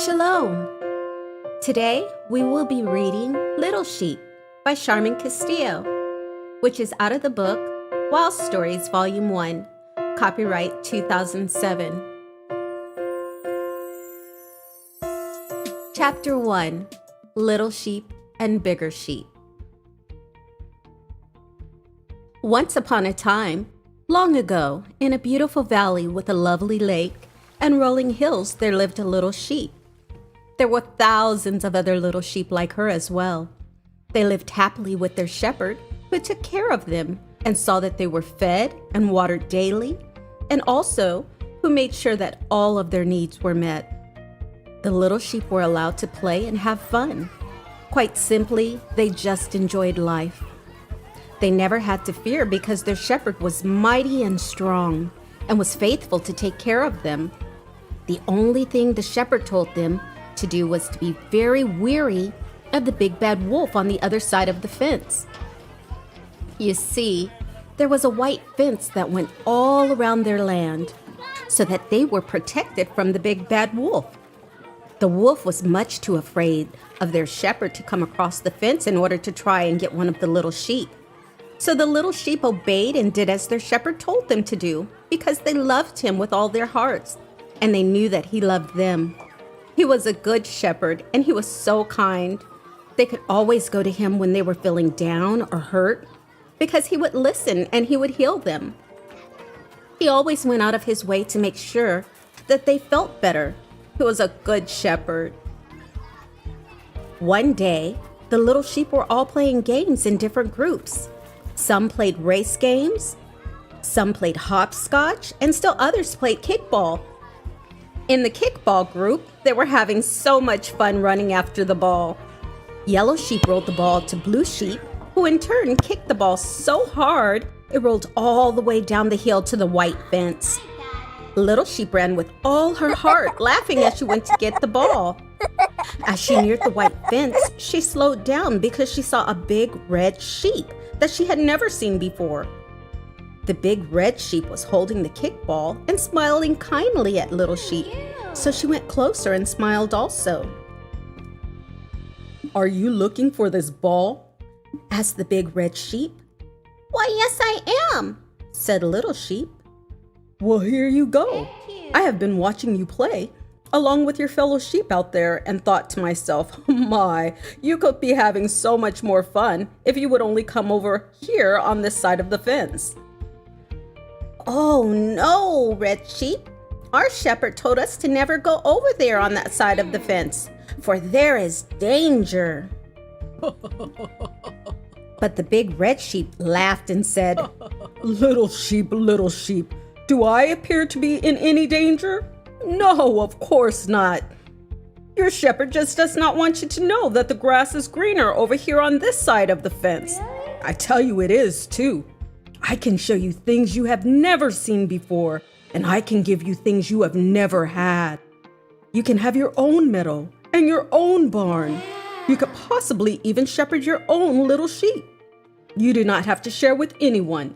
Shalom! Today we will be reading Little Sheep by Sharman Castillo, which is out of the book Wild Stories Volume 1, copyright 2007. Chapter 1, Little Sheep and Bigger Sheep. Once upon a time, long ago, in a beautiful valley with a lovely lake and rolling hills, there lived a little sheep. There were thousands of other little sheep like her as well. They lived happily with their shepherd, who took care of them and saw that they were fed and watered daily, and also who made sure that all of their needs were met. The little sheep were allowed to play and have fun. Quite simply, they just enjoyed life. They never had to fear because their shepherd was mighty and strong and was faithful to take care of them. The only thing the shepherd told them to do was to be very wary of the big bad wolf on the other side of the fence. You see, there was a white fence that went all around their land so that they were protected from the big bad wolf. The wolf was much too afraid of their shepherd to come across the fence in order to try and get one of the little sheep. So the little sheep obeyed and did as their shepherd told them to do because they loved him with all their hearts, and they knew that he loved them. He was a good shepherd, and he was so kind. They could always go to him when they were feeling down or hurt because he would listen and he would heal them. He always went out of his way to make sure that they felt better. He was a good shepherd. One day, the little sheep were all playing games in different groups. Some played race games, some played hopscotch, and still others played kickball. In the kickball group, they were having so much fun running after the ball. Yellow sheep rolled the ball to blue sheep, who in turn kicked the ball so hard it rolled all the way down the hill to the white fence. Little sheep ran with all her heart, laughing as she went to get the ball. As she neared the white fence, she slowed down because she saw a big red sheep that she had never seen before. The big red sheep was holding the kickball and smiling kindly at Little Sheep, so she went closer and smiled also. "Are you looking for this ball?" asked the big red sheep. "Why, yes, I am," said Little Sheep. "Well, here you go. I have been watching you play along with your fellow sheep out there and thought to myself, my, you could be having so much more fun if you would only come over here on this side of the fence." "Oh no, Red Sheep. Our shepherd told us to never go over there on that side of the fence, for there is danger." But the big red sheep laughed and said, little sheep, do I appear to be in any danger? No, of course not. Your shepherd just does not want you to know that the grass is greener over here on this side of the fence. I tell you it is, too. I can show you things you have never seen before, and I can give you things you have never had. You can have your own meadow and your own barn. You could possibly even shepherd your own little sheep. You do not have to share with anyone.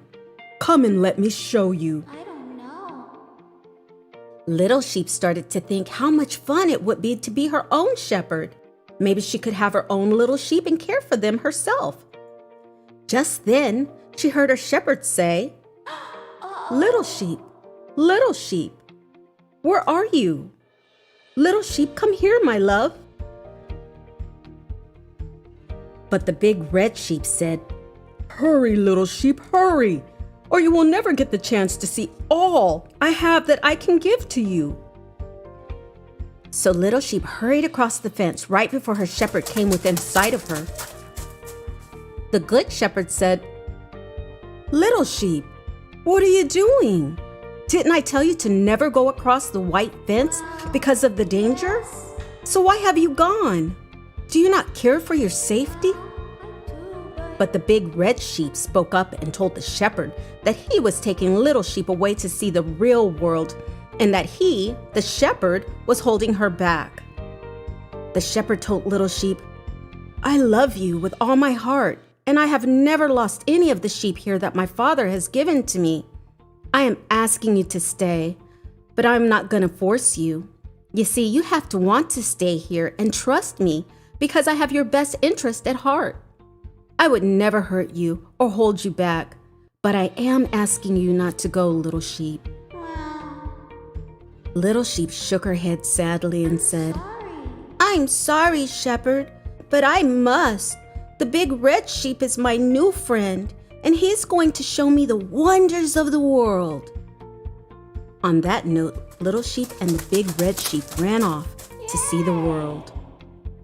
Come and let me show you. Little Sheep started to think how much fun it would be to be her own shepherd. Maybe she could have her own little sheep and care for them herself. Just then, she heard her shepherd say, little sheep, where are you? Little sheep, come here, my love." But the big red sheep said, "Hurry, little sheep, hurry, or you will never get the chance to see all I have that I can give to you." So Little Sheep hurried across the fence right before her shepherd came within sight of her. The good shepherd said, "Little sheep, what are you doing? Didn't I tell you to never go across the white fence because of the danger? So why have you gone? Do you not care for your safety?" But the big red sheep spoke up and told the shepherd that he was taking Little Sheep away to see the real world and that he, the shepherd, was holding her back. The shepherd told Little Sheep, "I love you with all my heart, and I have never lost any of the sheep here that my father has given to me. I am asking you to stay, but I'm not going to force you. You see, you have to want to stay here and trust me because I have your best interest at heart. I would never hurt you or hold you back, but I am asking you not to go, little sheep. Little Sheep shook her head sadly and said, I'm sorry, shepherd, but I must. The big red sheep is my new friend, and he's going to show me the wonders of the world. On that note, Little Sheep and the big red sheep ran off to see the world.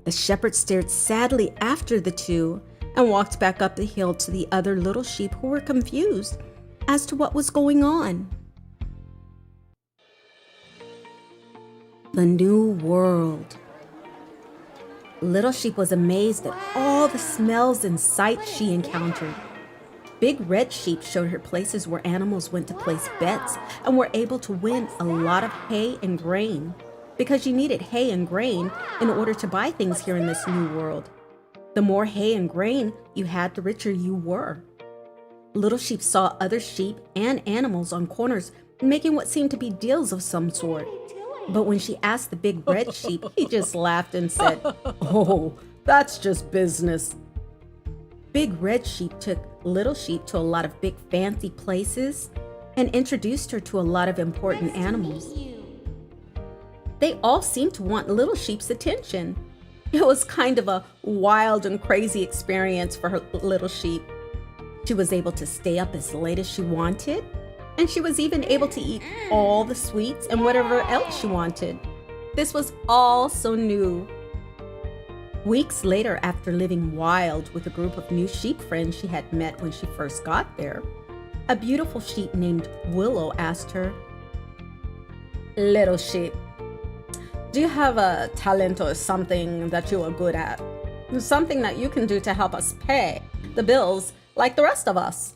The shepherd stared sadly after the two and walked back up the hill to the other little sheep who were confused as to what was going on. The new world. Little Sheep was amazed at all the smells and sights she encountered. Big Red Sheep showed her places where animals went to place bets and were able to win a lot of hay and grain, because you needed hay and grain in order to buy things here in this new world. The more hay and grain you had, the richer you were. Little Sheep saw other sheep and animals on corners making what seemed to be deals of some sort. But when she asked the big red sheep, he just laughed and said, Oh, that's just business. Big Red Sheep took Little Sheep to a lot of big fancy places and introduced her to a lot of important animals. They all seemed to want Little Sheep's attention. It was kind of a wild and crazy experience for her Little Sheep. She was able to stay up as late as she wanted, and she was even able to eat all the sweets and whatever else she wanted. This was all so new. Weeks later, after living wild with a group of new sheep friends she had met when she first got there, a beautiful sheep named Willow asked her, Little Sheep, do you have a talent or something that you are good at? Something that you can do to help us pay the bills like the rest of us?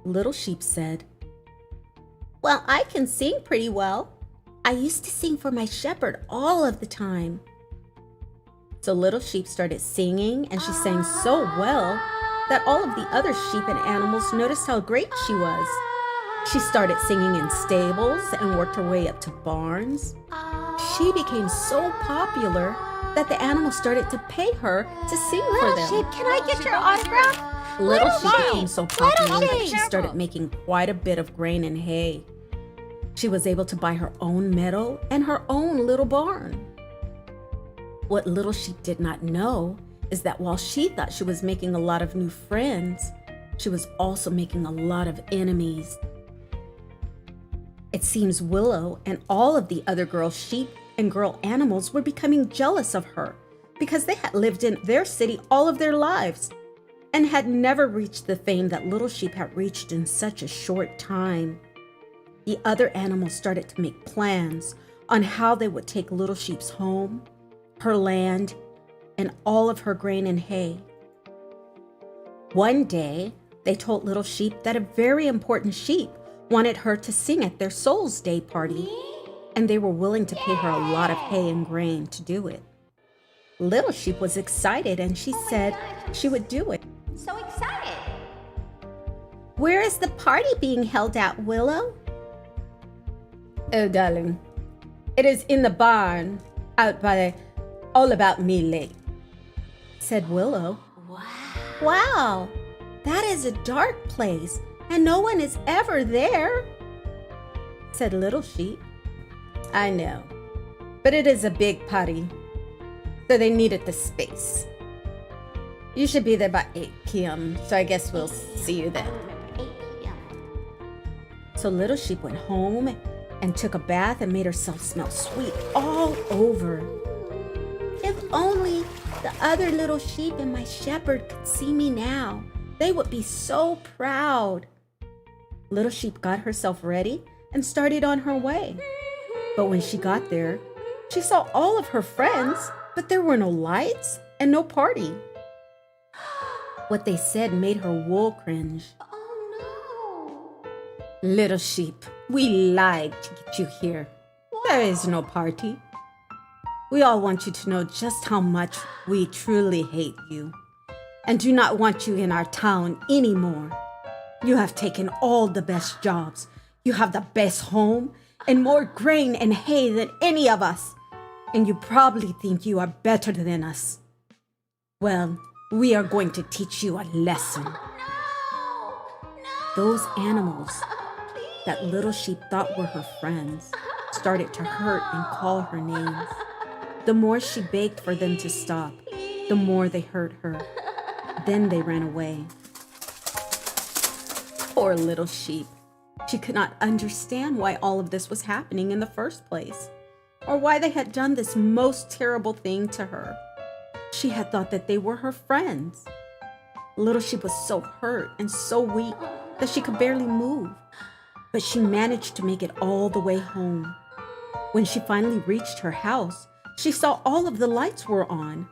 Little Sheep said, Well, I can sing pretty well. I used to sing for my shepherd all of the time. So Little Sheep started singing, and she sang so well that all of the other sheep and animals noticed how great she was. She started singing in stables and worked her way up to barns. She became so popular that the animals started to pay her to sing for them. Little Sheep, can I get your autograph? Little Sheep became so popular that she started making quite a bit of grain and hay. She was able to buy her own meadow and her own little barn. What Little Sheep did not know is that while she thought she was making a lot of new friends, she was also making a lot of enemies. It seems Willow and all of the other girl sheep and girl animals were becoming jealous of her because they had lived in their city all of their lives and had never reached the fame that Little Sheep had reached in such a short time. The other animals started to make plans on how they would take Little Sheep's home, her land, and all of her grain and hay. One day, they told Little Sheep that a very important sheep wanted her to sing at their Soul's Day party, and they were willing to pay her a lot of hay and grain to do it. Little Sheep was excited, and she said she would do it. So excited. Where is the party being held at, Willow? Oh, darling, it is in the barn out by the All About Me lake, said Willow. Wow, that is a dark place, and no one is ever there, said Little Sheep. I know, but it is a big party, so they needed the space. You should be there by 8 p.m., so I guess we'll see you then. 8 p.m. So Little Sheep went home and took a bath and made herself smell sweet all over. If only the other little sheep and my shepherd could see me now, they would be so proud. Little Sheep got herself ready and started on her way. But when she got there, she saw all of her friends, but there were no lights and no party. What they said made her wool cringe. Oh Little Sheep, we lied to get you here. There is no party. We all want you to know just how much we truly hate you and do not want you in our town anymore. You have taken all the best jobs. You have the best home, and more grain and hay than any of us. And you probably think you are better than us. Well, we are going to teach you a lesson. Those animals that Little Sheep thought were her friends started to hurt and call her names. The more she begged for them to stop, the more they hurt her. Then they ran away. Poor Little Sheep. She could not understand why all of this was happening in the first place, or why they had done this most terrible thing to her. She had thought that they were her friends. Little Sheep was so hurt and so weak that she could barely move, but she managed to make it all the way home. When she finally reached her house, she saw all of the lights were on.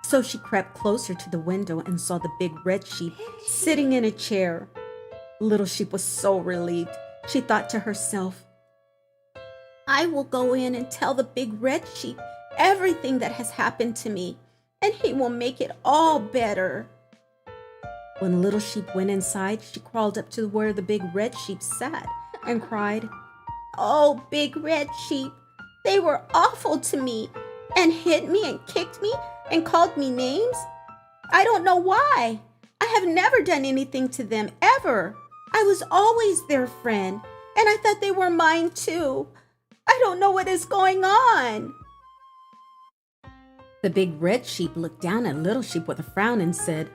So she crept closer to the window and saw the big red sheep sitting in a chair. Little Sheep was so relieved. She thought to herself, I will go in and tell the big red sheep everything that has happened to me, and he will make it all better. When Little Sheep went inside, she crawled up to where the big red sheep sat and cried, Oh, big red sheep, they were awful to me and hit me and kicked me and called me names. I don't know why. I have never done anything to them ever. I was always their friend, and I thought they were mine too. I don't know what is going on. The big red sheep looked down at Little Sheep with a frown and said,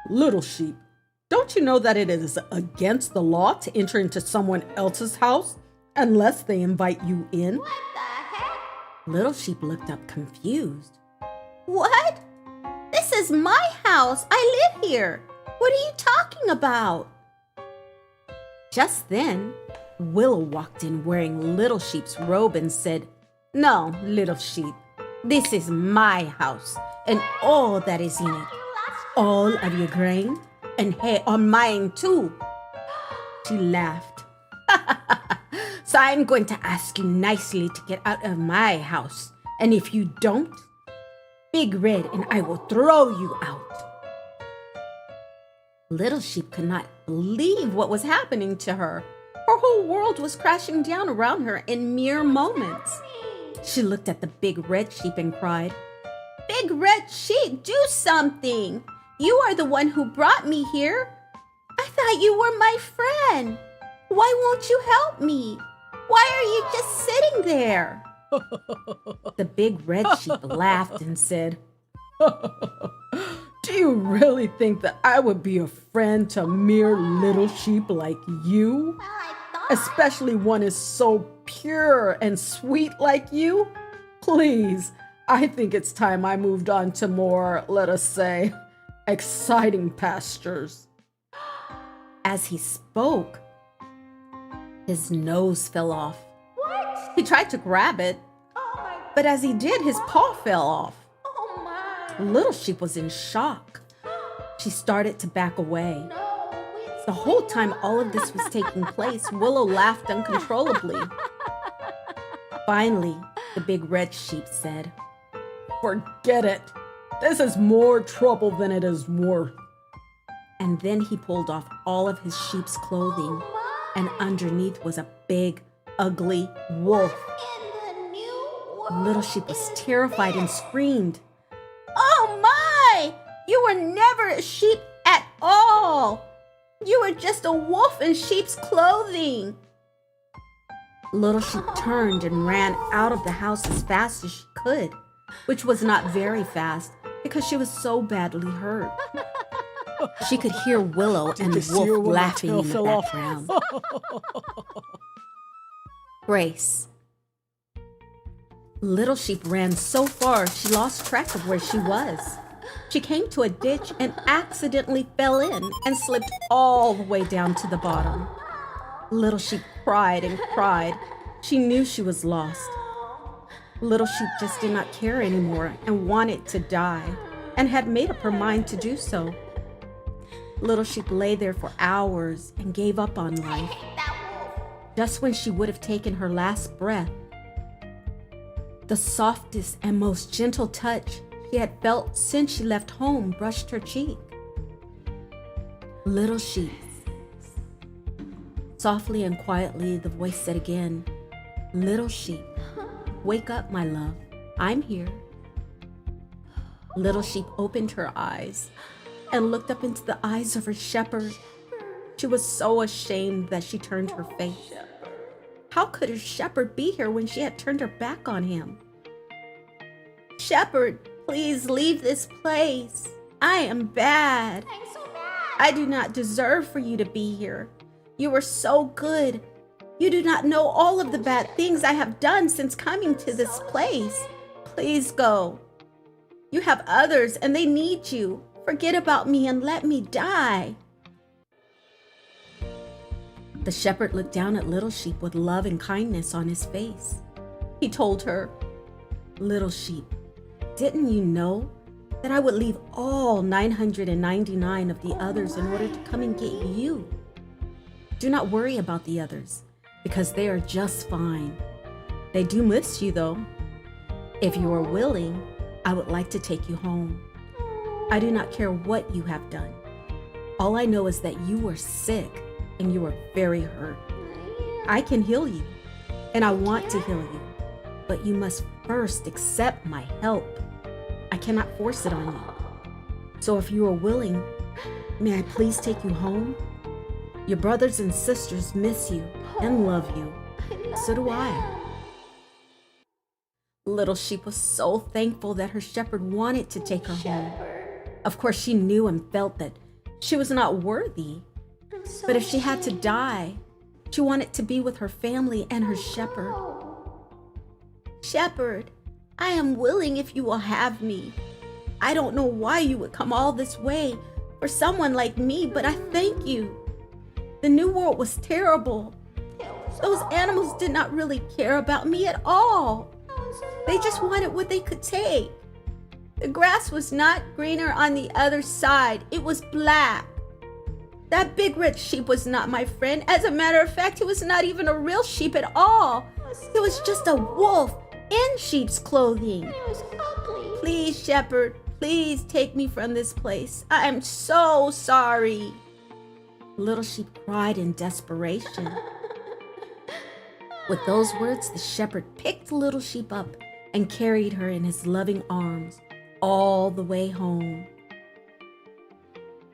Little Sheep, don't you know that it is against the law to enter into someone else's house unless they invite you in? What the heck? Little Sheep looked up confused. What? This is my house. I live here. What are you talking about? Just then, Willow walked in wearing Little Sheep's robe and said, No, Little Sheep, this is my house and all that is in it. All of your grain and hay are mine too. She laughed. So I'm going to ask you nicely to get out of my house. And if you don't, Big Red and I will throw you out. Little Sheep could not believe what was happening to her. Her whole world was crashing down around her in mere moments. She looked at the big red sheep and cried, Big red sheep, do something. You are the one who brought me here. I thought you were my friend. Why won't you help me? Why are you just sitting there? The big red sheep laughed and said, Do you really think that I would be a friend to mere little sheep like you? Well, I thought. Especially one is so pure and sweet like you? Please, I think it's time I moved on to more, let us say, exciting pastures. As he spoke, his nose fell off. What? He tried to grab it, Oh my. but as he did, his paw fell off. Oh my. Little Sheep was in shock. She started to back away. No, it's The whole time all of this was taking place, Willow laughed uncontrollably. Finally, the big red sheep said, Forget it. This is more trouble than it is worth. And then he pulled off all of his sheep's clothing, and underneath was a big, ugly wolf. in the new world. Little Sheep was terrified and screamed, Oh my! You were never a sheep at all. You were just a wolf in sheep's clothing. Little Sheep turned and ran out of the house as fast as she could, which was not very fast because she was so badly hurt. She could hear Willow and Wolf laughing in the background. Grace. Little Sheep ran so far she lost track of where she was. She came to a ditch and accidentally fell in and slipped all the way down to the bottom. Little Sheep cried and cried. She knew she was lost. Little Sheep just did not care anymore and wanted to die, and had made up her mind to do so. Little Sheep lay there for hours and gave up on life. That wolf. Just when she would have taken her last breath, the softest and most gentle touch she had felt since she left home brushed her cheek. Little Sheep. Softly and quietly, the voice said again, Little sheep, wake up, my love. I'm here. Little sheep opened her eyes and looked up into the eyes of her shepherd. She was so ashamed that she turned her face. How could her shepherd be here when she had turned her back on him? Shepherd, please leave this place. I am bad. I'm so bad. I do not deserve for you to be here. You were so good. You do not know all of the bad things I have done since coming to this place. Please go. You have others and they need you. Forget about me and let me die. The shepherd looked down at Little Sheep with love and kindness on his face. He told her, Little sheep, didn't you know that I would leave all 999 of the others in order to come and get you? Do not worry about the others, because they are just fine. They do miss you though. If you are willing, I would like to take you home. I do not care what you have done. All I know is that you were sick and you were very hurt. I can heal you, and I want to heal you, but you must first accept my help. I cannot force it on you. So if you are willing, may I please take you home? Your brothers and sisters miss you and love you. So do I. Little sheep was so thankful that her shepherd wanted to take her home. Of course, she knew and felt that she was not worthy. But if she had to die, she wanted to be with her family and her shepherd. Shepherd, I am willing if you will have me. I don't know why you would come all this way for someone like me, but I thank you. The New World was terrible. Those animals did not really care about me at all. They just wanted what they could take. The grass was not greener on the other side. It was black. That big red sheep was not my friend. As a matter of fact, he was not even a real sheep at all. He was just a wolf in sheep's clothing. It was ugly. Please, shepherd, please take me from this place. I am so sorry. Little sheep cried in desperation. With those words, the shepherd picked Little Sheep up and carried her in his loving arms all the way home.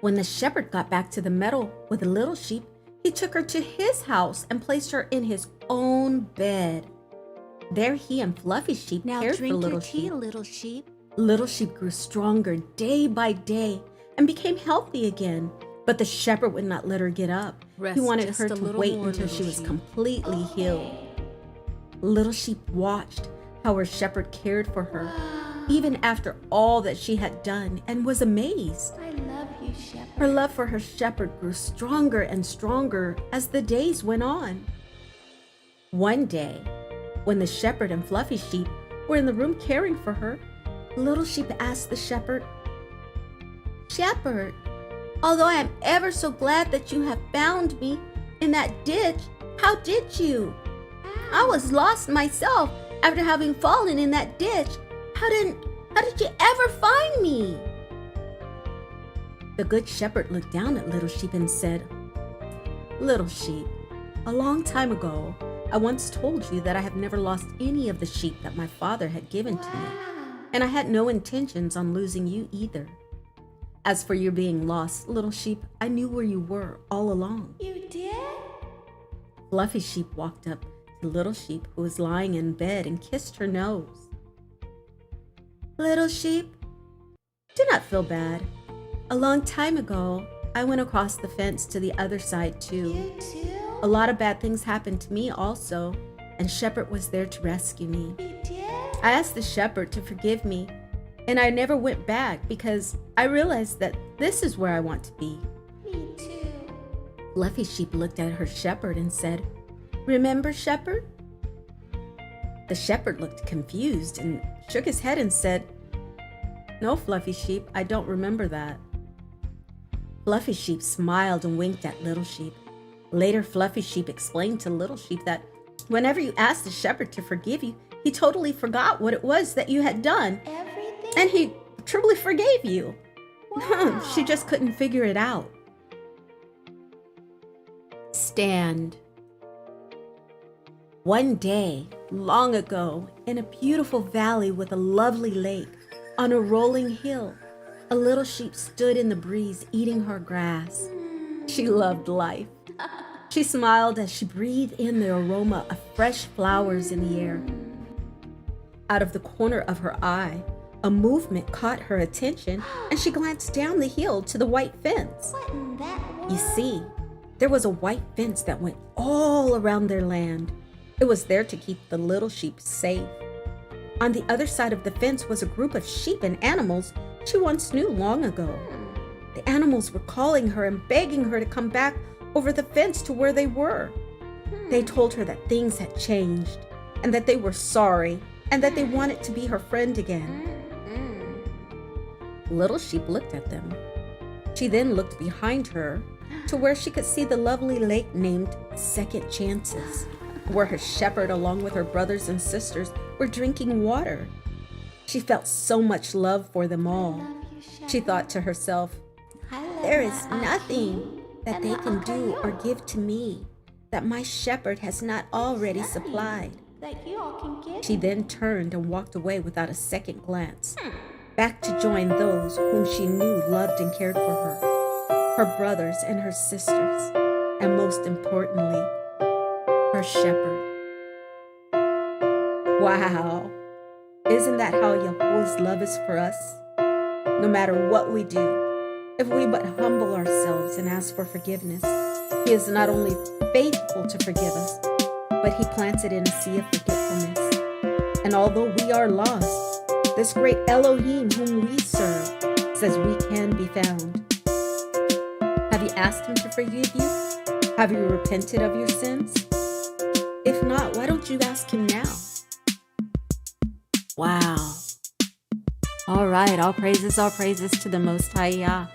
When the shepherd got back to the meadow with the Little Sheep, he took her to his house and placed her in his own bed. There he and Fluffy Sheep Now cared for drink Little your tea, Sheep. Little Sheep. Little Sheep grew stronger day by day and became healthy again. But the shepherd would not let her get up. He Rest wanted just her a to little wait more, until she Little was Sheep. completely healed. Little Sheep watched how her shepherd cared for her, even after all that she had done, and was amazed. I love you, shepherd. Her love for her shepherd grew stronger and stronger as the days went on. One day, when the shepherd and Fluffy Sheep were in the room caring for her, Little Sheep asked the shepherd, Shepherd, although I am ever so glad that you have found me in that ditch, how did you? I was lost myself after having fallen in that ditch. How did you ever find me? The good shepherd looked down at Little Sheep and said, Little Sheep, a long time ago, I once told you that I have never lost any of the sheep that my father had given to me, and I had no intentions on losing you either. As for your being lost, Little Sheep, I knew where you were all along. You did? Fluffy Sheep walked up to Little Sheep, who was lying in bed, and kissed her nose. Little Sheep, do not feel bad. A long time ago, I went across the fence to the other side too. You too? A lot of bad things happened to me also, and Shepherd was there to rescue me. You did? I asked the shepherd to forgive me, and I never went back because I realized that this is where I want to be. Me too. Fluffy Sheep looked at her shepherd and said, Remember, shepherd? The shepherd looked confused and shook his head and said, No, Fluffy Sheep, I don't remember that. Fluffy Sheep smiled and winked at Little Sheep. Later, Fluffy Sheep explained to Little Sheep that whenever you asked the shepherd to forgive you, he totally forgot what it was that you had done, Everything? and he truly forgave you. Wow. She just couldn't figure it out. Stand. One day, long ago, in a beautiful valley with a lovely lake, on a rolling hill, a little sheep stood in the breeze eating her grass. She loved life. She smiled as she breathed in the aroma of fresh flowers in the air. Out of the corner of her eye, a movement caught her attention, and she glanced down the hill to the white fence. What in that world? You see, there was a white fence that went all around their land. It was there to keep the little sheep safe. On the other side of the fence was a group of sheep and animals she once knew long ago. The animals were calling her and begging her to come back over the fence to where they were. They told her that things had changed and that they were sorry and that they wanted to be her friend again. Little Sheep looked at them. She then looked behind her to where she could see the lovely lake named Second Chances, where her shepherd along with her brothers and sisters were drinking water. She felt so much love for them all. Love you, shepherd. She thought to herself, I love there is my nothing Auntie that and they my can Uncle do or York. give to me that my shepherd has not already Nothing supplied. that you all can give. She then turned and walked away without a second glance, back to join those whom she knew loved and cared for her brothers and her sisters, and most importantly, her shepherd. Wow! Isn't that how Yahuwah's love is for us? No matter what we do, if we but humble ourselves and ask for forgiveness, He is not only faithful to forgive us, but He plants it in a sea of forgetfulness. And although we are lost, this great Elohim whom we serve says we can be found. Have you asked Him to forgive you? Have you repented of your sins? If not, why don't you ask Him now? Wow. All right, all praises to the Most High Yah.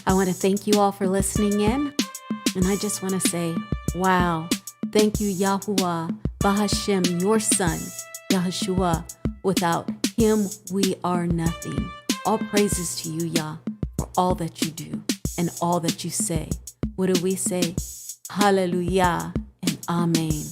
I want to thank you all for listening in. And I just want to say, wow, thank you, Yahuwah, Bahashem, your son, Yahushua. Without Him, we are nothing. All praises to you, Yah, for all that you do and all that you say. What do we say? Hallelujah and Amen.